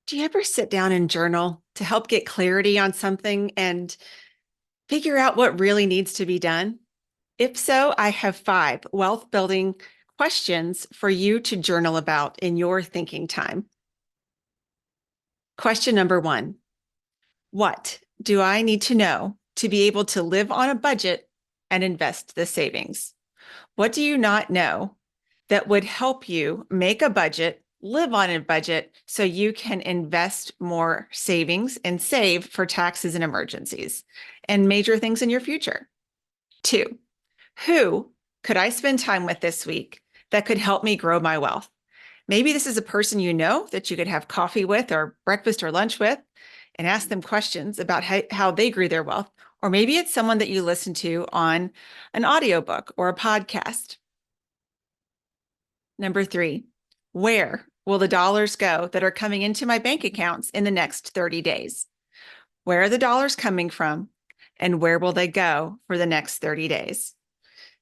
Do you ever sit down and journal to help get clarity on something and figure out what really needs to be done? If so, I have five wealth building questions for you to journal about in your thinking time. Question number one: what do I need to know to be able to live on a budget and invest the savings? What do you not know that would help you make a budget, live on a budget, so you can invest more savings and save for taxes and emergencies and major things in your future? Two, who could I spend time with this week that could help me grow my wealth? Maybe this is a person you know that you could have coffee with or breakfast or lunch with and ask them questions about how they grew their wealth. Or maybe it's someone that you listen to on an audiobook or a podcast. Number three, where will the dollars go that are coming into my bank accounts in the next 30 days? Where are the dollars coming from? And where will they go for the next 30 days?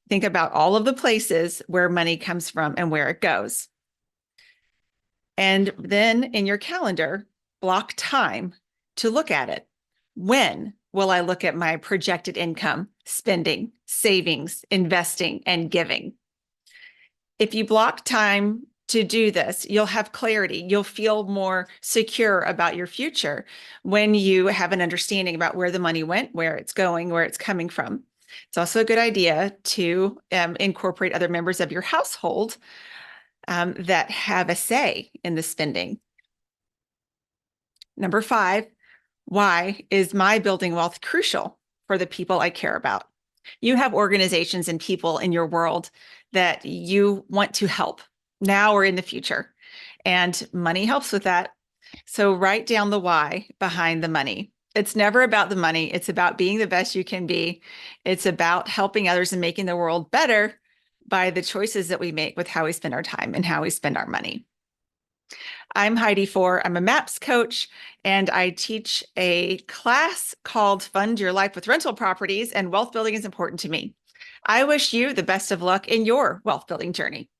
Think about all of the places where money comes from and where it goes. And then in your calendar, block time to look at it. When will I look at my projected income, spending, savings, investing, and giving? If you block time to do this, you'll have clarity. You'll feel more secure about your future when you have an understanding about where the money went, where it's going, where it's coming from. It's also a good idea to incorporate other members of your household that have a say in the spending. Number five, why is my building wealth crucial for the people I care about? You have organizations and people in your world that you want to help now or in the future, and money helps with that. So write down the why behind the money. It's never about the money. It's about being the best you can be. It's about helping others and making the world better by the choices that we make with how we spend our time and how we spend our money. I'm Heidi Fore. I'm a MAPS coach, and I teach a class called Fund Your Life with Rental Properties, and wealth building is important to me. I wish you the best of luck in your wealth building journey.